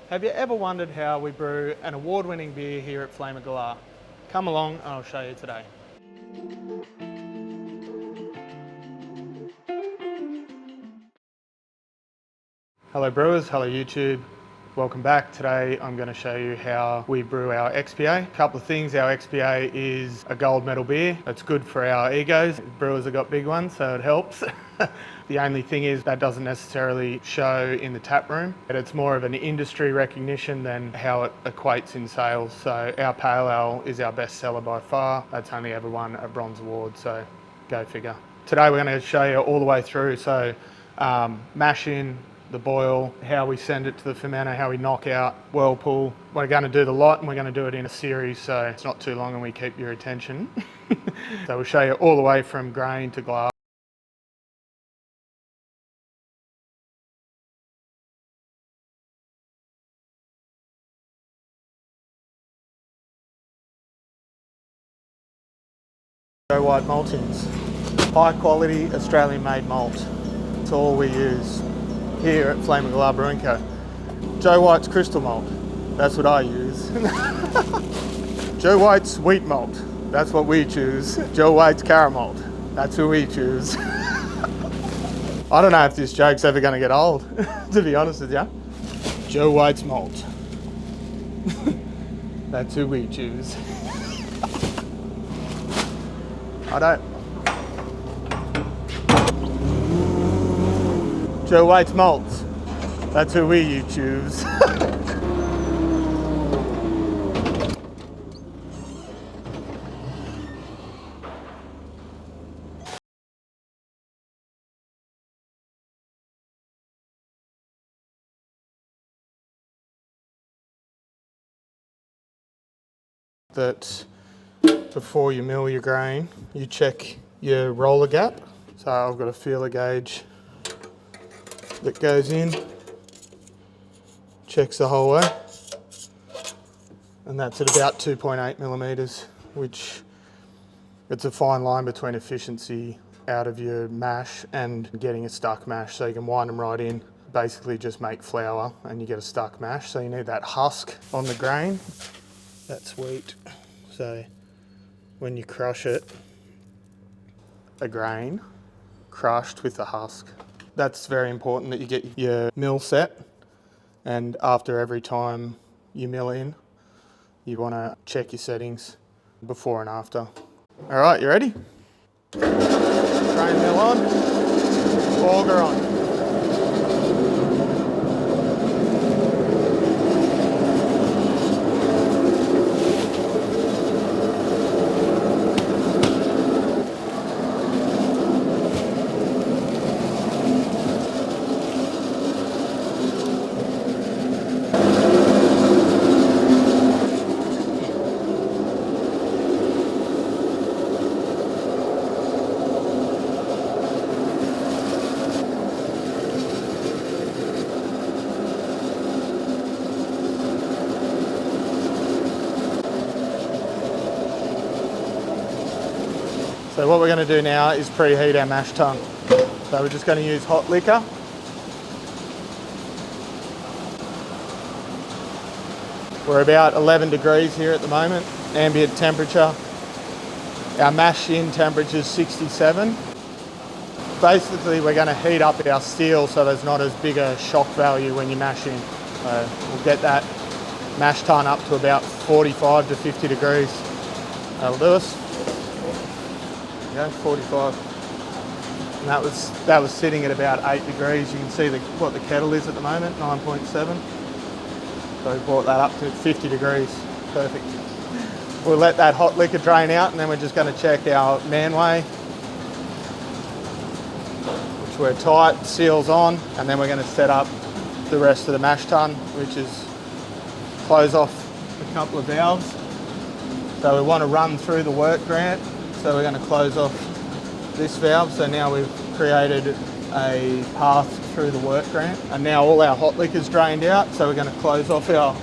Have you ever wondered how we brew an award-winning beer here at Flamin Galah? Come along and I'll show you today. Hello brewers, hello YouTube. Welcome back. Today I'm going to show you how we brew our XPA. A couple of things. Our XPA is a gold medal beer. It's good for our egos. Brewers have got big ones, so it helps. The only thing is that doesn't necessarily show in the tap room. It's more of an industry recognition than how it equates in sales. So our pale ale is our best seller by far. That's only ever won a bronze award, so go figure. Today we're going to show you all the way through. So mash in, the boil, how we send it to the fermenter, how we knock out, Whirlpool. We're going to do the lot and we're going to do it in a series, so it's not too long and we keep your attention. So we'll show you all the way from grain to glass. White Maltings, high quality Australian made malt. It's all we use here at Flamin Galah Brewing Co. Joe White's crystal malt, that's what I use. Joe White's wheat malt, that's what we choose. Joe White's caramel malt, that's who we choose. I don't know if this joke's ever going to get old, to be honest with you. Joe White's malt, that's who we choose. I don't. Joe White's malts. That's who we choose. That before you mill your grain, you check your roller gap. So I've got a feeler gauge that goes in, checks the whole way, and that's at about 2.8 millimeters, which it's a fine line between efficiency out of your mash and getting a stuck mash. So you can wind them right in, basically just make flour and you get a stuck mash. So you need that husk on the grain. That's sweet. So when you crush it, a grain crushed with the husk. That's very important that you get your mill set, and after every time you mill in, you want to check your settings before and after. All right, you ready? Grain mill on, auger on. So what we're going to do now is preheat our mash tun. So we're just going to use hot liquor. We're about 11 degrees here at the moment, ambient temperature. Our mash in temperature is 67. Basically we're going to heat up our steel so there's not as big a shock value when you mash in. So we'll get that mash tun up to about 45 to 50 degrees. That'll do us. 45, and that was sitting at about 8 degrees. You can see what the kettle is at the moment, 9.7. So we brought that up to 50 degrees. Perfect. We'll let that hot liquor drain out, and then we're just going to check our manway, which we're tight, seals on, and then we're going to set up the rest of the mash tun, which is close off a couple of valves. So we want to run through the work grant. So we're going to close off this valve. So now we've created a path through the work grant, and now all our hot liquor's drained out. So we're going to close off our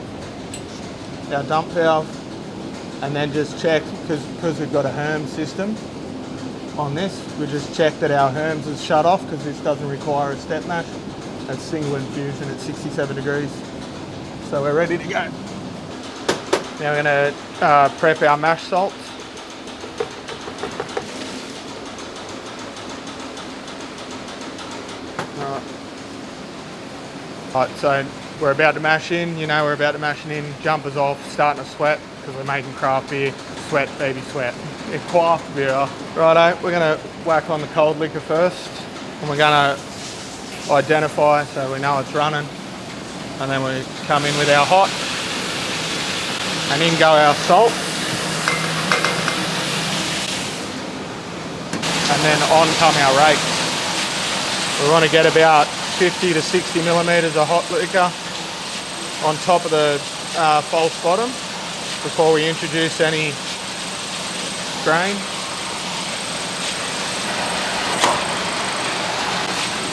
dump valve, and then just check, because we've got a Herm system on this, we just check that our Herms is shut off, because this doesn't require a step mash. It's single infusion at 67 degrees. So we're ready to go. Now we're going to prep our mash salts. Right, so we're about to mash in, you know we're about to mash in, jumpers off, starting to sweat because we're making craft beer. Sweat, baby, sweat. It's craft beer. Righto, we're going to whack on the cold liquor first and we're going to identify so we know it's running, and then we come in with our hot and in go our salt, and then on come our rakes. We want to get about 50 to 60 millimeters of hot liquor on top of the false bottom before we introduce any grain.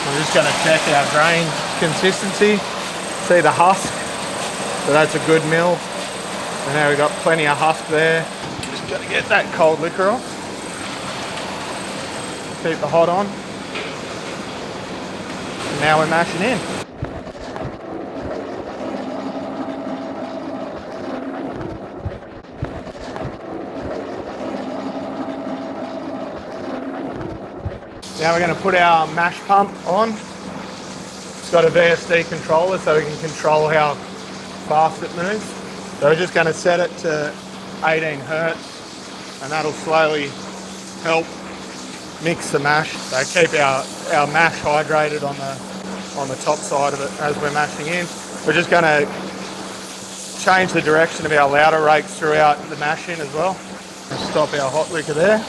I'm just going to check our grain consistency. See the husk? So that's a good mill. And now we've got plenty of husk there. Just got to get that cold liquor off. Keep the hot on. And now we're mashing in. Now we're going to put our mash pump on. It's got a VSD controller so we can control how fast it moves. So we're just going to set it to 18 hertz and that'll slowly help mix the mash. So keep our mash hydrated on the top side of it as we're mashing in. We're just going to change the direction of our lauter rakes throughout the mash in as well. Stop our hot liquor there.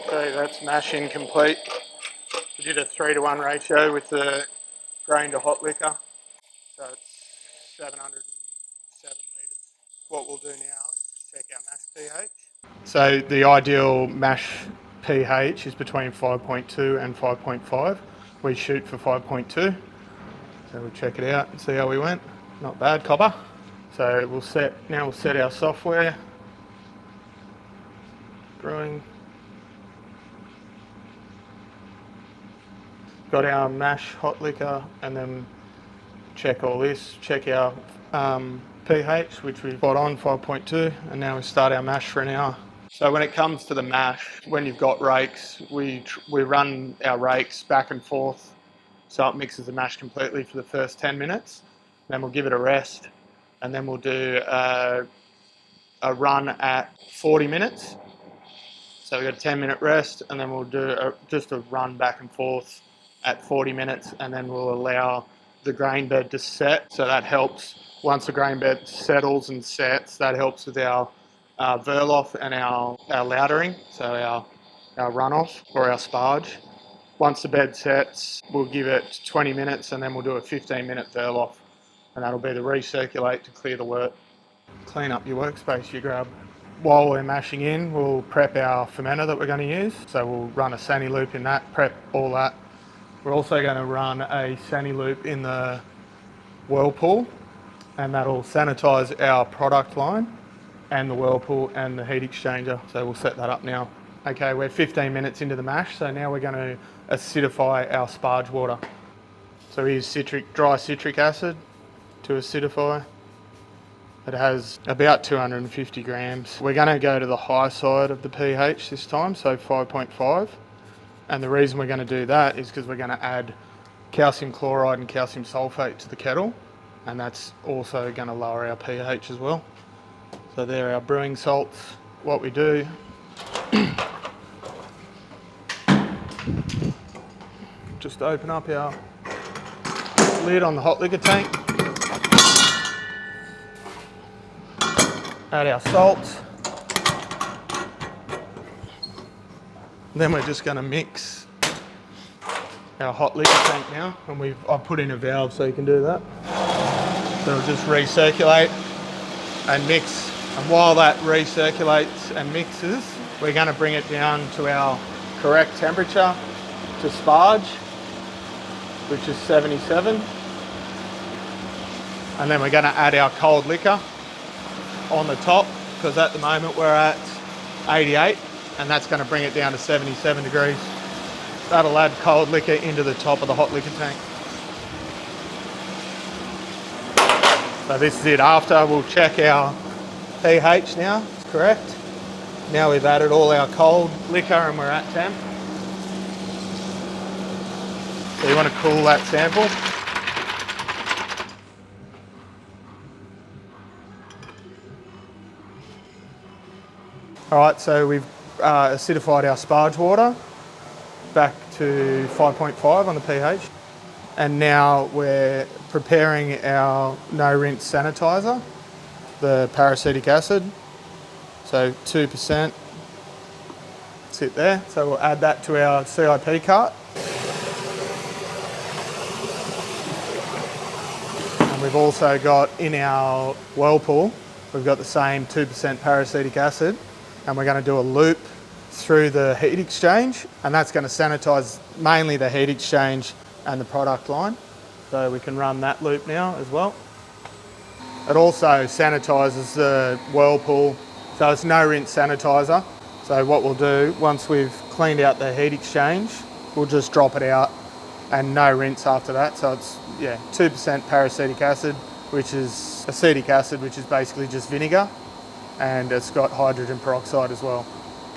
So that's mash in complete. We did a 3-to-1 ratio with the grain to hot liquor. So it's 707 litres. What we'll do now is just check our mash pH. So the ideal mash pH is between 5.2 and 5.5. We shoot for 5.2. So we'll check it out and see how we went. Not bad, copper. So we'll set our software. Brewing. Got our mash hot liquor, and then check all this. Check our pH, which we've got on 5.2, and now we start our mash for an hour. So when it comes to the mash, when you've got rakes, we run our rakes back and forth so it mixes the mash completely for the first 10 minutes. Then we'll give it a rest, and then we'll do a run at 40 minutes. So we've got a 10-minute rest, and then we'll do just a run back and forth at 40 minutes, and then we'll allow the grain bed to set. So that helps, once the grain bed settles and sets, that helps with our Vorlauf and our lautering, so our runoff or our sparge. Once the bed sets, we'll give it 20 minutes and then we'll do a 15-minute Vorlauf, and that'll be the recirculate to clear the wort. Clean up your workspace you grab. While we're mashing in, we'll prep our fermenter that we're going to use. So we'll run a Sanitizer Loop in that, prep all that. We're also going to run a Sanitizer Loop in the Whirlpool, and that'll sanitize our product line and the Whirlpool and the heat exchanger. So we'll set that up now. Okay, we're 15 minutes into the mash, so now we're going to acidify our sparge water. So we use dry citric acid to acidify. It has about 250 grams. We're going to go to the high side of the pH this time, so 5.5. And the reason we're going to do that is because we're going to add calcium chloride and calcium sulfate to the kettle, and that's also going to lower our pH as well. So there are our brewing salts. What we do, just open up our lid on the hot liquor tank, add our salts, then we're just going to mix our hot liquor tank now, and I've put in a valve so you can do that. So it'll just recirculate and mix, and while that recirculates and mixes, we're going to bring it down to our correct temperature to sparge, which is 77. And then we're going to add our cold liquor on the top, because at the moment we're at 88, and that's going to bring it down to 77 degrees. That'll add cold liquor into the top of the hot liquor tank. So this is it. After, we'll check our pH now, it's correct. Now we've added all our cold liquor and we're at temp. So you want to cool that sample. All right, so we've acidified our sparge water back to 5.5 on the pH. And now we're preparing our no rinse sanitizer, the peracetic acid. So 2%, sit there. So we'll add that to our CIP cart. And we've also got in our Whirlpool, we've got the same 2% peracetic acid, and we're going to do a loop through the heat exchange, and that's going to sanitize mainly the heat exchange and the product line. So we can run that loop now as well. It also sanitizes the Whirlpool, so it's no rinse sanitizer. So what we'll do, once we've cleaned out the heat exchange, we'll just drop it out and no rinse after that. So it's 2% peracetic acid, which is acetic acid, which is basically just vinegar, and it's got hydrogen peroxide as well.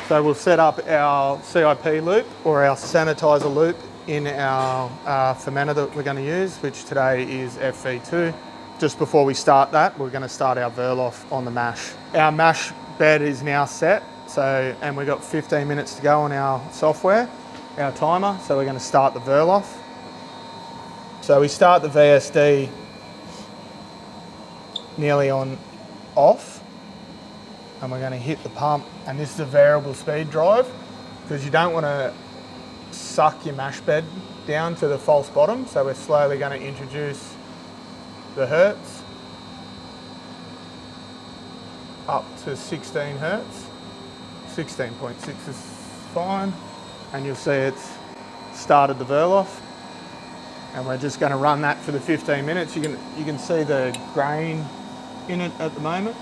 So we'll set up our CIP loop or our sanitizer loop in our fermenter that we're going to use, which today is FV2. Just before we start that, we're going to start our Vorlauf on the mash. Our mash bed is now set, and we've got 15 minutes to go on our software, our timer, so we're going to start the Vorlauf. So we start the VSD nearly on off, and we're going to hit the pump, and this is a variable speed drive because you don't want to suck your mash bed down to the false bottom, so we're slowly going to introduce the hertz up to 16 hertz. 16.6 is fine, and you'll see it's started the Vorlauf, and we're just going to run that for the 15 minutes. You can see the grain in it at the moment.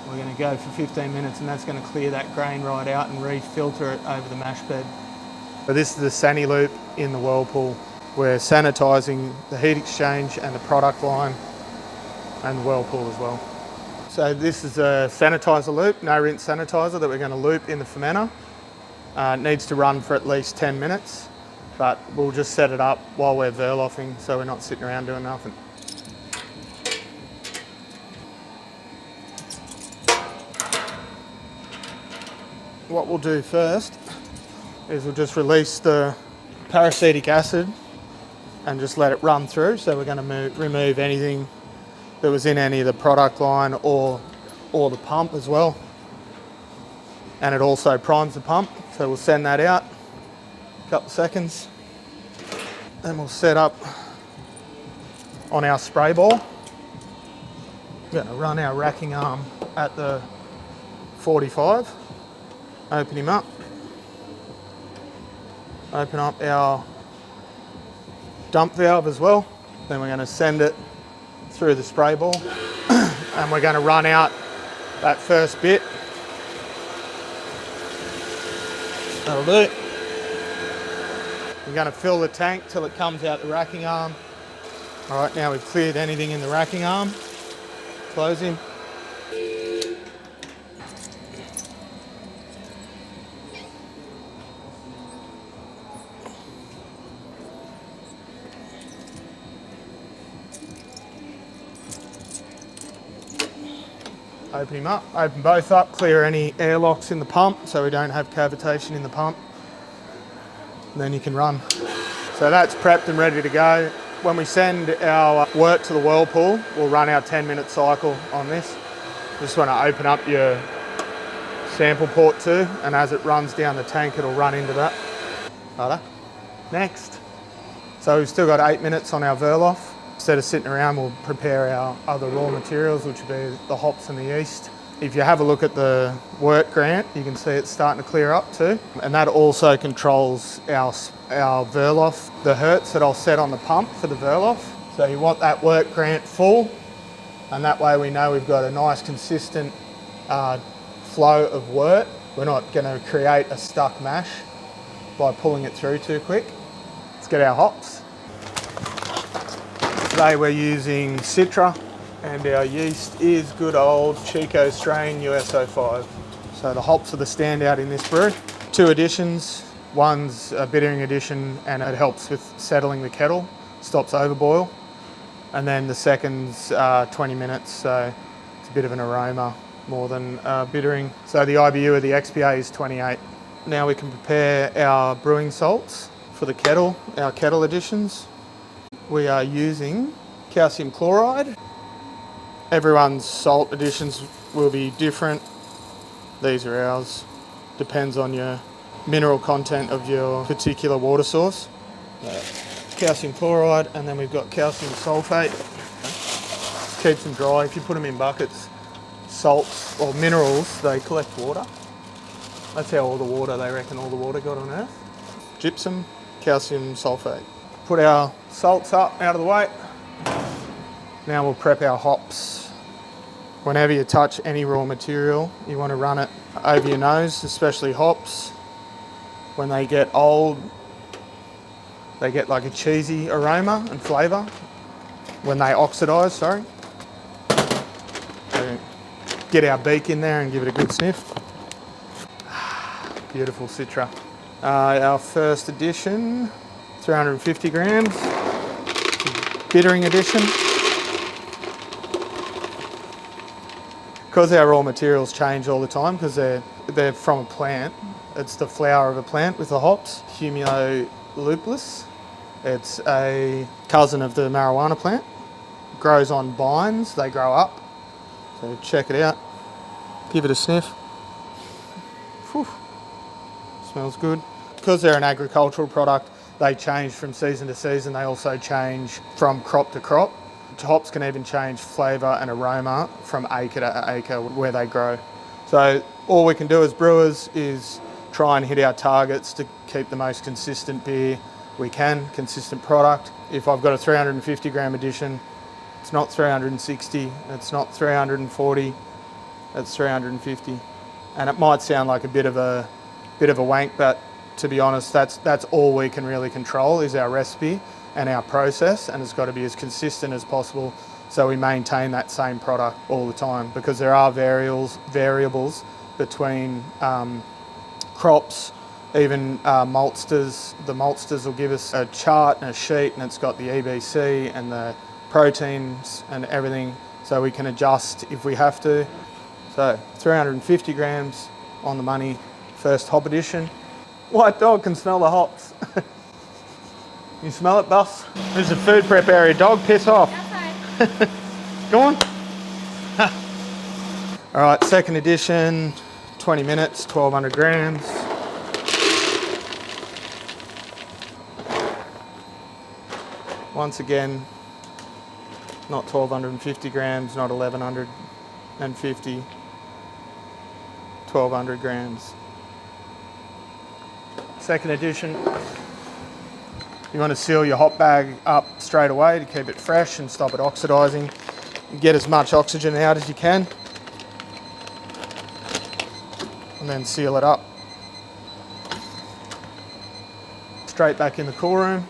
We're going to go for 15 minutes, and that's going to clear that grain right out and refilter it over the mash bed. So this is the Sani loop in the Whirlpool. We're sanitizing the heat exchange and the product line and the Whirlpool as well. So this is a sanitizer loop, no rinse sanitizer that we're going to loop in the fermenter. It needs to run for at least 10 minutes, but we'll just set it up while we're Vorlaufing so we're not sitting around doing nothing. What we'll do first is we'll just release the peracetic acid and just let it run through. So we're going to remove anything that was in any of the product line or the pump as well. And it also primes the pump, so we'll send that out a couple of seconds. Then we'll set up on our spray ball. We're going to run our racking arm at the 45. Open him up. Open up our dump valve as well. Then we're going to send it through the spray ball and we're going to run out that first bit. That'll do. We're going to fill the tank till it comes out the racking arm. All right, now we've cleared anything in the racking arm. Close him. Open him up, open both up, clear any airlocks in the pump so we don't have cavitation in the pump. And then you can run. So that's prepped and ready to go. When we send our work to the Whirlpool, we'll run our 10-minute cycle on this. Just want to open up your sample port too, and as it runs down the tank, it'll run into that. Righto. Next. So we've still got 8 minutes on our Vorlauf. Instead of sitting around, we'll prepare our other raw materials, which will be the hops and the yeast. If you have a look at the work grant, you can see it's starting to clear up too. And that also controls our Vorlauf, the hertz that I'll set on the pump for the Vorlauf. So you want that work grant full, and that way we know we've got a nice consistent flow of wort. We're not going to create a stuck mash by pulling it through too quick. Let's get our hops. Today we're using Citra, and our yeast is good old Chico strain US05. So the hops are the standout in this brew. 2 additions. One's a bittering addition and it helps with settling the kettle, stops overboil. And then the second's 20 minutes, so it's a bit of an aroma more than bittering. So the IBU of the XPA is 28. Now we can prepare our brewing salts for the kettle, our kettle additions. We are using calcium chloride. Everyone's salt additions will be different. These are ours. Depends on your mineral content of your particular water source. Calcium chloride, and then we've got calcium sulfate. Keeps them dry. If you put them in buckets, salts or minerals, they collect water. That's how all the water, they reckon all the water got on Earth. Gypsum, calcium sulfate. Put our salts up out of the way. Now we'll prep our hops. Whenever you touch any raw material, you want to run it over your nose, especially hops. When they get old, they get like a cheesy aroma and flavour. When they oxidise, sorry. So get our beak in there and give it a good sniff. Beautiful Citra. Our first addition, 350 grams. Bittering addition. Because our raw materials change all the time, because they're from a plant, it's the flower of a plant with the hops, Lupulus. It's a cousin of the marijuana plant. Grows on vines, they grow up. So check it out. Give it a sniff. Whew. Smells good. Because they're an agricultural product, they change from season to season. They also change from crop to crop. Hops can even change flavour and aroma from acre to acre where they grow. So all we can do as brewers is try and hit our targets to keep the most consistent beer we can, consistent product. If I've got a 350 gram addition, it's not 360, it's not 340, it's 350. And it might sound like a bit of a wank, but to be honest, that's all we can really control is our recipe and our process, and it's got to be as consistent as possible so we maintain that same product all the time, because there are variables between crops, even maltsters. The maltsters will give us a chart and a sheet, and it's got the EBC and the proteins and everything, so we can adjust if we have to. So 350 grams on the money, first hop addition. White dog can smell the hops. You smell it, boss? There's a food prep area. Dog, piss off. Outside. Go on. All right, second edition, 20 minutes, 1200 grams. Once again, not 1250 grams, not 1150, 1200 grams. Second edition. You want to seal your hop bag up straight away to keep it fresh and stop it oxidising. Get as much oxygen out as you can. And then seal it up. Straight back in the cool room.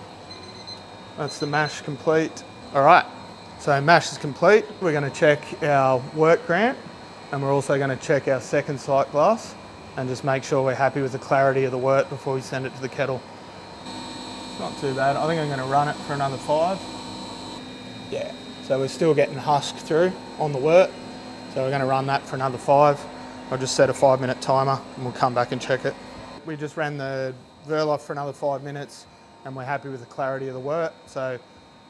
That's the mash complete. All right, so mash is complete. We're going to check our wort grant, and we're also going to check our second sight glass and just make sure we're happy with the clarity of the wort before we send it to the kettle. Not too bad. I think I'm going to run it for another 5. Yeah, so we're still getting husk through on the wort. So we're going to run that for another 5. I'll just set a 5-minute timer and we'll come back and check it. We just ran the Vorlauf for another 5 minutes and we're happy with the clarity of the wort. So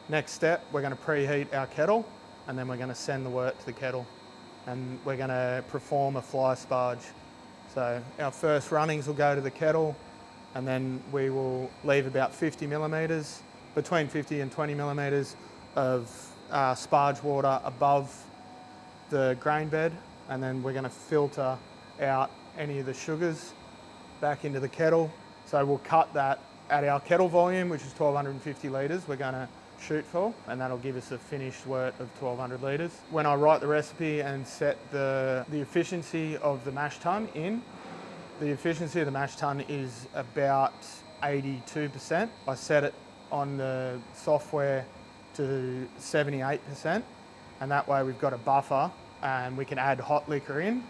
next step, we're going to preheat our kettle and then we're going to send the wort to the kettle and we're going to perform a fly sparge. So our first runnings will go to the kettle, and then we will leave about 50 millimetres, between 50 and 20 millimetres of sparge water above the grain bed, and then we're going to filter out any of the sugars back into the kettle. So we'll cut that at our kettle volume, which is 1250 litres, we're going to shoot for, and that'll give us a finished wort of 1200 litres. When I write the recipe and set the efficiency of the mash tun in, the efficiency of the mash tun is about 82%. I set it on the software to 78%, and that way we've got a buffer and we can add hot liquor in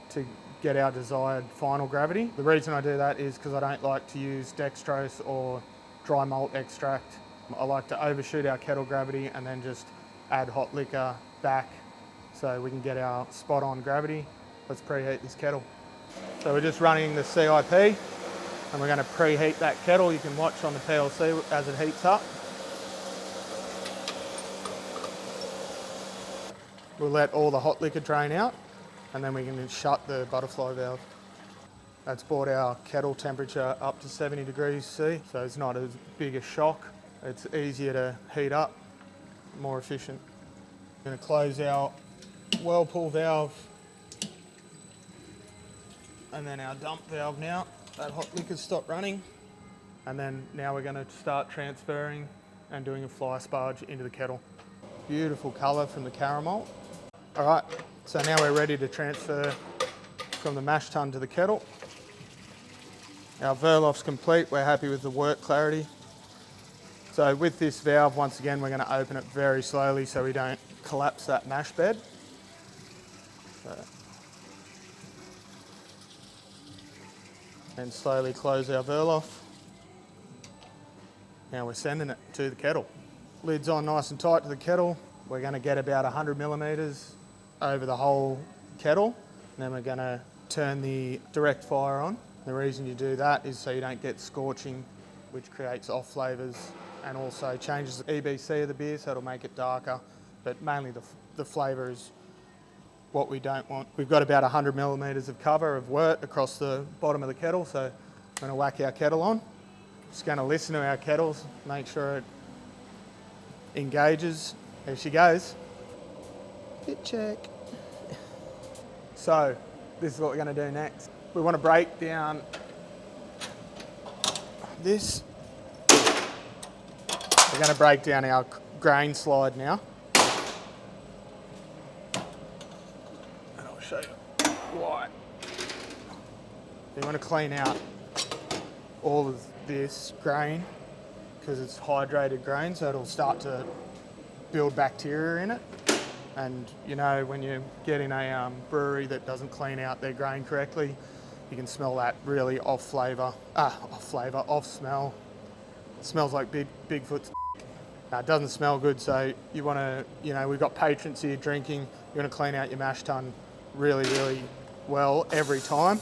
to get our desired final gravity. The reason I do that is because I don't like to use dextrose or dry malt extract. I like to overshoot our kettle gravity and then just add hot liquor back so we can get our spot on gravity. Let's preheat this kettle. So we're just running the CIP and we're going to preheat that kettle. You can watch on the PLC as it heats up. We'll let all the hot liquor drain out and then we can shut the butterfly valve. That's brought our kettle temperature up to 70 degrees C, so it's not as big a shock. It's easier to heat up, more efficient. I'm going to close our Whirlpool valve and then our dump valve now. That hot liquor's stopped running. And then now we're going to start transferring and doing a fly sparge into the kettle. Beautiful colour from the caramel. All right, so now we're ready to transfer from the mash tun to the kettle. Our Vorlauf's complete. We're happy with the Wert Clarity. So with this valve, once again, we're going to open it very slowly so we don't collapse that mash bed. And slowly close our Vorlauf. Now we're sending it to the kettle. Lid's on nice and tight to the kettle. We're going to get about 100 millimetres over the whole kettle. And then we're going to turn the direct fire on. The reason you do that is so you don't get scorching, which creates off flavours and also changes the EBC of the beer, so it'll make it darker. But mainly the flavour is what we don't want. We've got about 100 millimetres of cover of wort across the bottom of the kettle, so I'm going to whack our kettle on. Just going to listen to our kettles, make sure it engages. There she goes. Fit check. So this is what we're going to do next. We want to break down this. We're going to break down our grain slide now. And I'll show you why. You want to clean out all of this grain because it's hydrated grain, so it'll start to build bacteria in it. And you know, when you get in a brewery that doesn't clean out their grain correctly, you can smell that really off smell. It smells like Bigfoot's. It doesn't smell good, so you want to, you know, we've got patrons here drinking. You want to clean out your mash tun really, really well every time.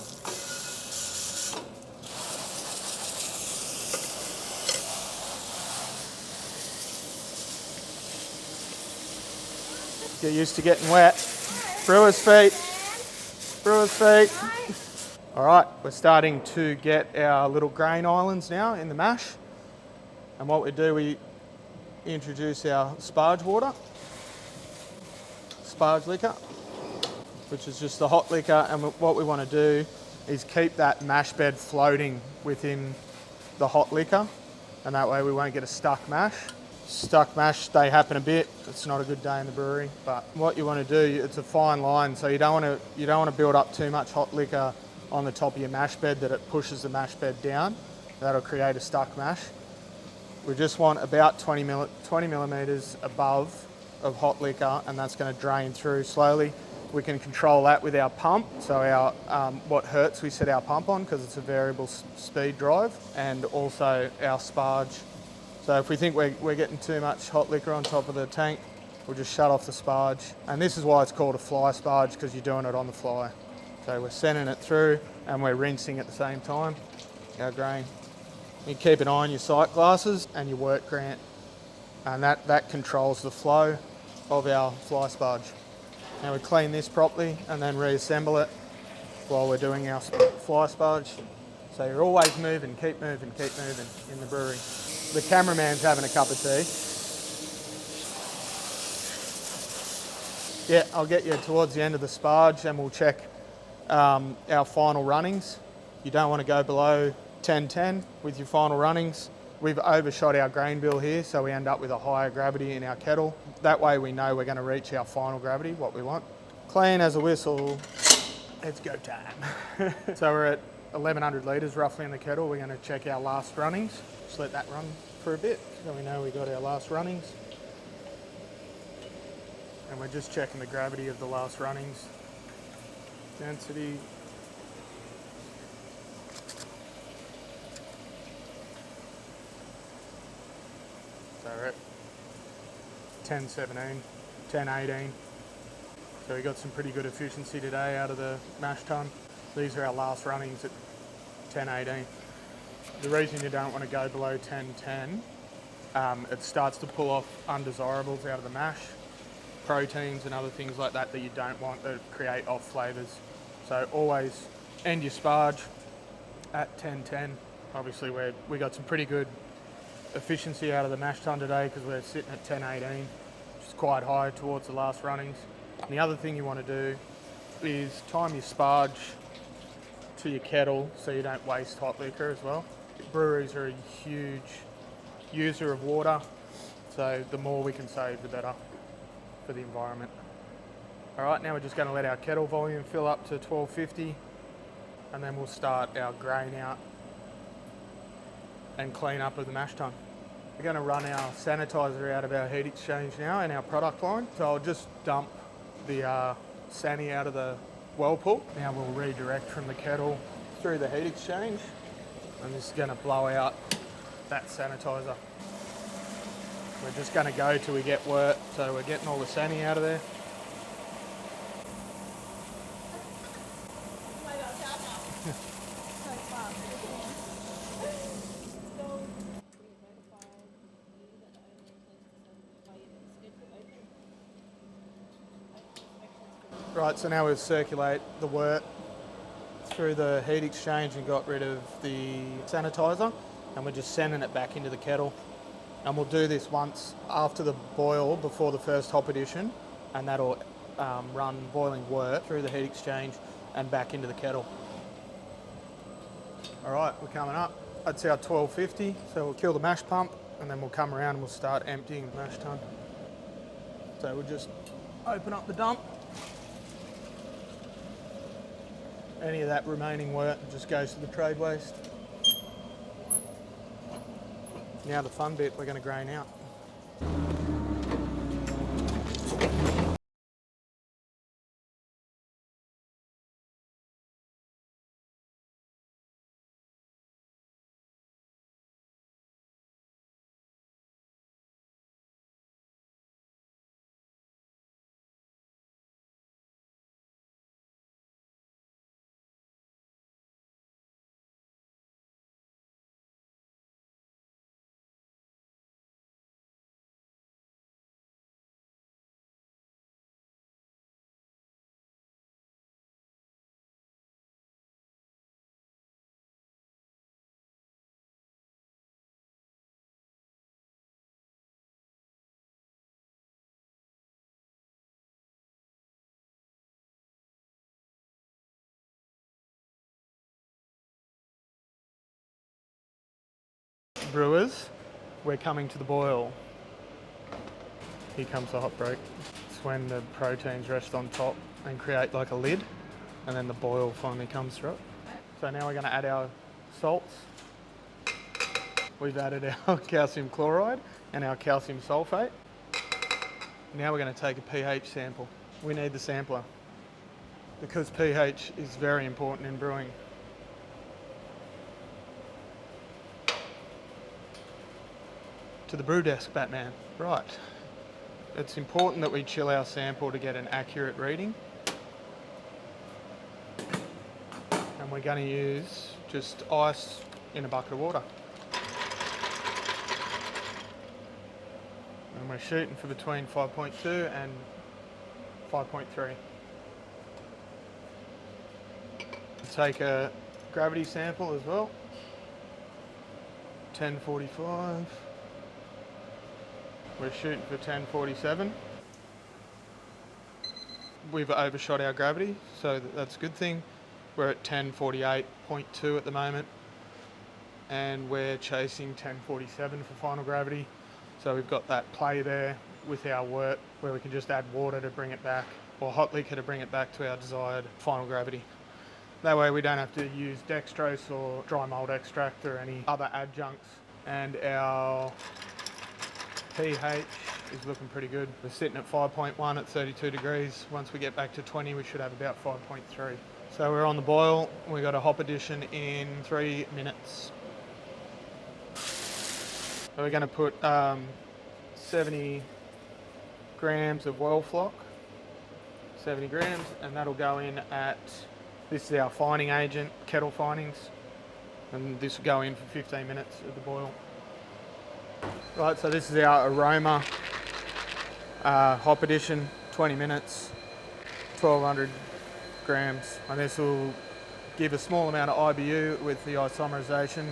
Get used to getting wet. Brewer's feet. Brewer's feet. All right, we're starting to get our little grain islands now in the mash. And what we do, we introduce our sparge water, sparge liquor, which is just the hot liquor. And what we want to do is keep that mash bed floating within the hot liquor. And that way we won't get a stuck mash. Stuck mash, they happen a bit. It's not a good day in the brewery. But what you want to do, it's a fine line. So you don't want to build up too much hot liquor on the top of your mash bed that it pushes the mash bed down. That'll create a stuck mash. We just want about 20 millimetres above of hot liquor, and that's going to drain through slowly. We can control that with our pump. So our what hertz we set our pump on, because it's a variable speed drive, and also our sparge. So if we think we're getting too much hot liquor on top of the tank, we'll just shut off the sparge. And this is why it's called a fly sparge, because you're doing it on the fly. So we're sending it through and we're rinsing at the same time, our grain. You keep an eye on your sight glasses and your wort grant, and that controls the flow of our fly sparge. Now we clean this properly and then reassemble it while we're doing our fly sparge. So you're always moving, keep moving in the brewery. The cameraman's having a cup of tea. Yeah, I'll get you towards the end of the sparge and we'll check our final runnings. You don't want to go below 1010 with your final runnings. We've overshot our grain bill here, so we end up with a higher gravity in our kettle. That way we know we're going to reach our final gravity, what we want. Clean as a whistle. It's go time. So we're at 1100 litres roughly in the kettle. We're going to check our last runnings. Just let that run for a bit so we know we got our last runnings. And we're just checking the gravity of the last runnings. Density. So we're at 1017, 1018. So we got some pretty good efficiency today out of the Mashtun. These are our last runnings at 1018. The reason you don't want to go below 1010, it starts to pull off undesirables out of the mash, proteins and other things like that that you don't want to create off flavours. So always end your sparge at 1010. Obviously we got some pretty good efficiency out of the Mashtun today because we're sitting at 1018, which is quite high towards the last runnings. And the other thing you want to do is time your sparge to your kettle so you don't waste hot liquor as well. Breweries are a huge user of water, so the more we can save, the better for the environment. All right, now we're just going to let our kettle volume fill up to 1250, and then we'll start our grain out and clean up of the mash tun. We're going to run our sanitizer out of our heat exchange now in our product line. So I'll just dump the sani out of the Whirlpool. Now we'll redirect from the kettle through the heat exchange. I'm just going to blow out that sanitizer. We're just going to go till we get wort, so we're getting all the sani out of there. Right, so now we'll circulate the wort through the heat exchange and got rid of the sanitizer, and we're just sending it back into the kettle. And we'll do this once after the boil before the first hop addition, and that'll run boiling wort through the heat exchange and back into the kettle. All right, we're coming up. That's our 1250, so we'll kill the mash pump and then we'll come around and we'll start emptying the mash tun. So we'll just open up the dump. Any of that remaining wort just goes to the trade waste. Now the fun bit, we're going to grain out. Brewers, we're coming to the boil. Here comes the hot break. It's when the proteins rest on top and create like a lid, and then the boil finally comes through it. So now we're going to add our salts. We've added our calcium chloride and our calcium sulfate. Now we're going to take a pH sample. We need the sampler because pH is very important in brewing. To the brew desk, Batman. Right. It's important that we chill our sample to get an accurate reading. And we're going to use just ice in a bucket of water. And we're shooting for between 5.2 and 5.3. Take a gravity sample as well. 1045. We're shooting for 1047. We've overshot our gravity, so that's a good thing. We're at 1048.2 at the moment, and we're chasing 1047 for final gravity. So we've got that play there with our wort where we can just add water to bring it back, or hot liquor to bring it back to our desired final gravity. That way we don't have to use dextrose or dry malt extract or any other adjuncts. And our pH is looking pretty good. We're sitting at 5.1 at 32 degrees. Once we get back to 20, we should have about 5.3. So we're on the boil. We got a hop addition in 3 minutes. So we're going to put 70 grams of well flock, 70 grams, and that'll go in at, this is our fining agent, kettle finings, and this will go in for 15 minutes of the boil. Right, so this is our aroma hop addition, 20 minutes, 1200 grams, and this will give a small amount of IBU with the isomerization,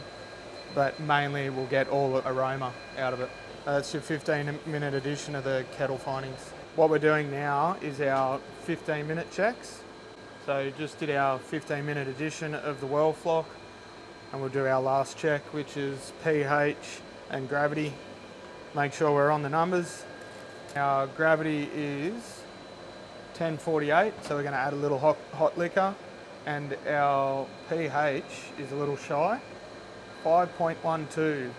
but mainly we'll get all the aroma out of it. That's your 15-minute addition of the kettle finings. What we're doing now is our 15-minute checks. So just did our 15-minute addition of the well flock, and we'll do our last check, which is pH and gravity. Make sure we're on the numbers. Our gravity is 1048, so we're going to add a little hot liquor, and our pH is a little shy, 5.12.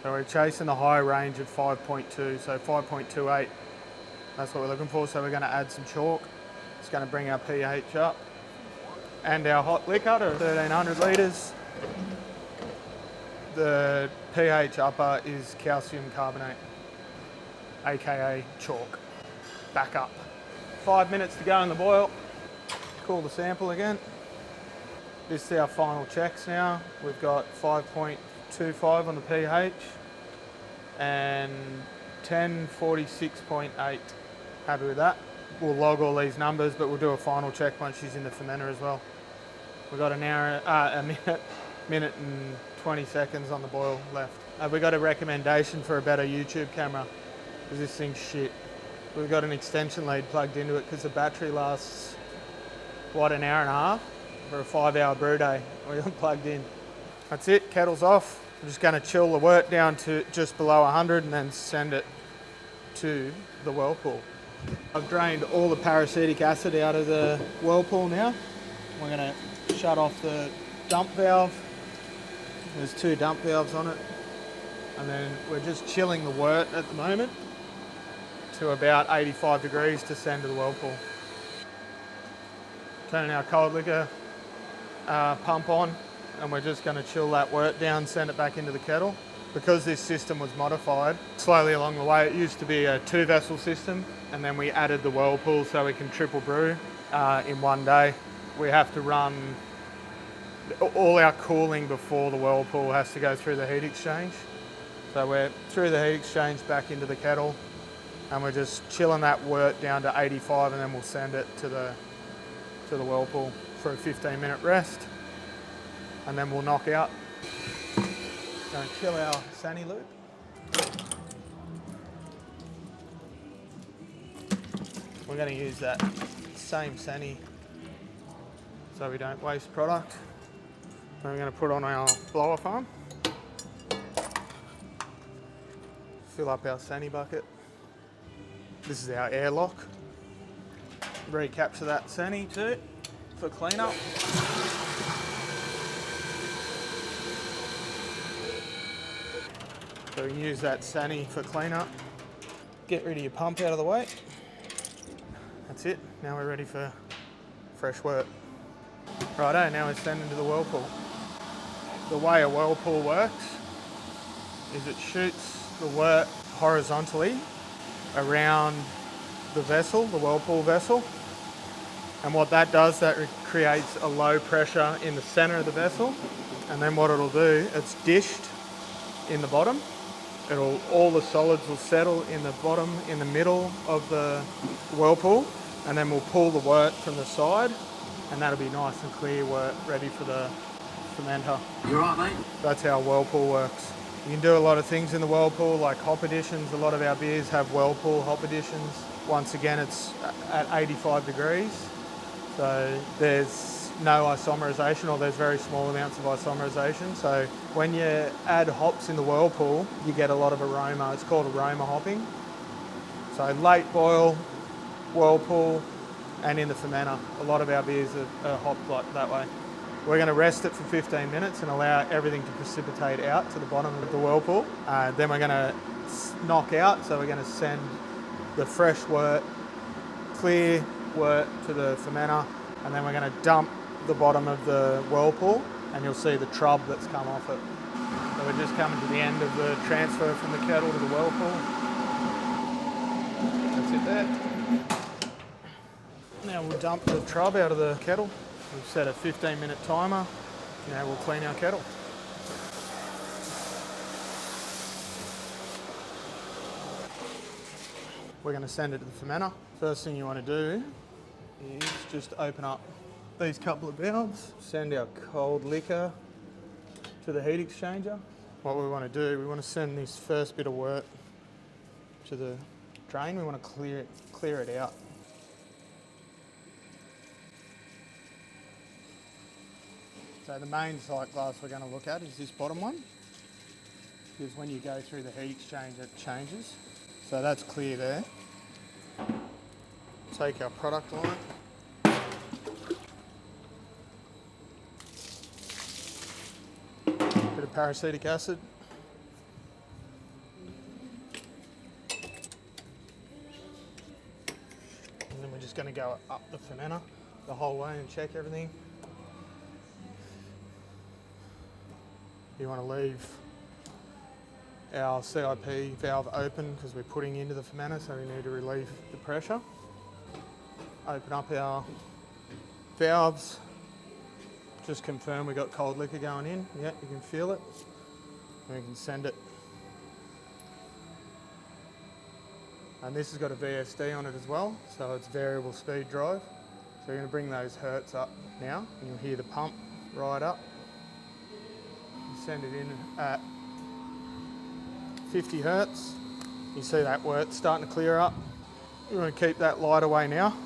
So we're chasing the high range of 5.2, so 5.28. That's what we're looking for. So we're going to add some chalk. It's going to bring our pH up. And our hot liquor to 1300 litres. The pH upper is calcium carbonate, aka chalk. Back up. 5 minutes to go in the boil. Cool the sample again. This is our final checks now. We've got 5.25 on the pH and 1046.8. Happy with that. We'll log all these numbers, but we'll do a final check once she's in the fermenter as well. We've got a minute and 20 seconds on the boil left. Have we got a recommendation for a better YouTube camera? Because this thing's shit. We've got an extension lead plugged into it because the battery lasts, what, an hour and a half for a 5-hour brew day. We're plugged in. That's it, kettle's off. I'm just going to chill the wort down to just below 100 and then send it to the Whirlpool. I've drained all the peracetic acid out of the Whirlpool now. We're going to shut off the dump valve. There's 2 dump valves on it. And then we're just chilling the wort at the moment to about 85 degrees to send to the Whirlpool. Turning our cold liquor pump on, and we're just going to chill that wort down, send it back into the kettle. Because this system was modified slowly along the way, it used to be a 2-vessel system, and then we added the Whirlpool so we can triple brew in one day. We have to run all our cooling before the Whirlpool has to go through the heat exchange. So we're through the heat exchange back into the kettle, and we're just chilling that wort down to 85, and then we'll send it to the Whirlpool for a 15-minute rest, and then we'll knock out. Going to chill our Sanitizer Loop. We're going to use that same Sani so we don't waste product. Then we're going to put on our blower farm. Fill up our Sani bucket. This is our airlock. Recapture that Sani too for cleanup. So we can use that Sani for cleanup. Get rid of your pump out of the way. That's it. Now we're ready for fresh wort. Righto, now we're sending to the Whirlpool. The way a Whirlpool works is it shoots the wort horizontally around the vessel, the Whirlpool vessel. And what that does, that creates a low pressure in the center of the vessel. And then what it'll do, it's dished in the bottom. All the solids will settle in the bottom, in the middle of the Whirlpool, and then we'll pull the wort from the side, and that'll be nice and clear wort ready for the fermenter. You right, mate? That's how Whirlpool works. You can do a lot of things in the Whirlpool, like hop additions. A lot of our beers have Whirlpool hop additions. Once again, it's at 85 degrees, so there's no isomerization, or there's very small amounts of isomerization. So when you add hops in the Whirlpool, you get a lot of aroma. It's called aroma hopping. So late boil, Whirlpool, and in the fermenter. A lot of our beers are hopped like that way. We're going to rest it for 15 minutes and allow everything to precipitate out to the bottom of the Whirlpool. Then we're going to knock out. So we're going to send the fresh wort, clear wort to the fermenter, and then we're going to dump the bottom of the Whirlpool, and you'll see the trub that's come off it. So we're just coming to the end of the transfer from the kettle to the Whirlpool. That's it there. Now we'll dump the trub out of the kettle. We've set a 15-minute timer. Now we'll clean our kettle. We're going to send it to the fermenter. First thing you want to do is just open up these couple of valves, send our cold liquor to the heat exchanger. What we want to do, we want to send this first bit of wort to the drain. We want to clear it out. So the main sight glass we're going to look at is this bottom one, because when you go through the heat exchanger it changes. So that's clear there. Take our product line, bit of paracetic acid, and then we're just going to go up the fermenter the whole way and check everything. You want to leave our CIP valve open because we're putting into the fermenter, so we need to relieve the pressure. Open up our valves, just confirm we got cold liquor going in. Yeah, you can feel it. We can send it. And this has got a VSD on it as well, so it's variable speed drive. So you're going to bring those hertz up now, and you'll hear the pump right up. You send it in at 50 hertz. You see that wort starting to clear up. We want to keep that light away now.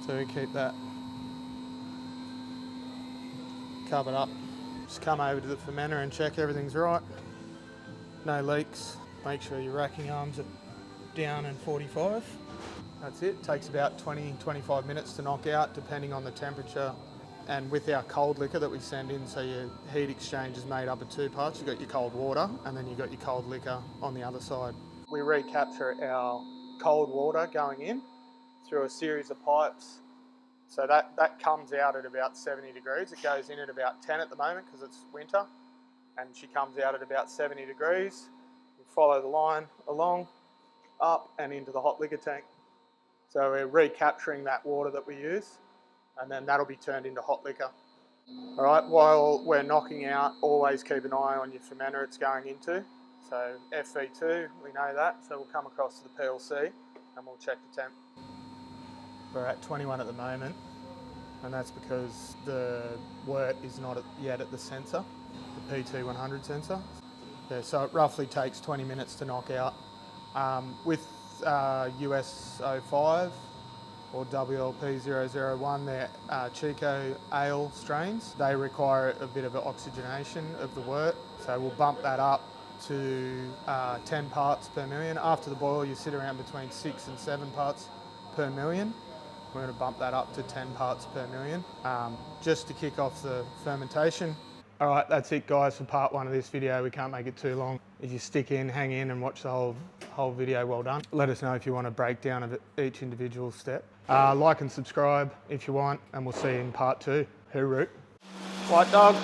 So we keep that covered up. Just come over to the fermenter and check everything's right. No leaks. Make sure your racking arms are down in 45. That's it. Takes about 20-25 minutes to knock out depending on the temperature. And with our cold liquor that we send in, so your heat exchange is made up of two parts. You've got your cold water and then you've got your cold liquor on the other side. We recapture our cold water going in through a series of pipes. So that comes out at about 70 degrees. It goes in at about 10 at the moment because it's winter, and she comes out at about 70 degrees. You follow the line along, up and into the hot liquor tank. So we're recapturing that water that we use, and then that'll be turned into hot liquor. All right, while we're knocking out, always keep an eye on your fermenter it's going into. So FV2, we know that, so we'll come across to the PLC and we'll check the temp. We're at 21 at the moment, and that's because the wort is not yet at the sensor, the PT100 sensor. Yeah, so it roughly takes 20 minutes to knock out. With US 05 or WLP 001, they're Chico ale strains. They require a bit of an oxygenation of the wort, so we'll bump that up to 10 parts per million. After the boil, you sit around between 6 and 7 parts per million. We're going to bump that up to 10 parts per million, just to kick off the fermentation. All right, that's it guys for part one of this video. We can't make it too long. If you stick in, hang in and watch the whole video, well done. Let us know if you want a breakdown of each individual step. Like and subscribe if you want, and we'll see you in part two. Hooroo. White dog.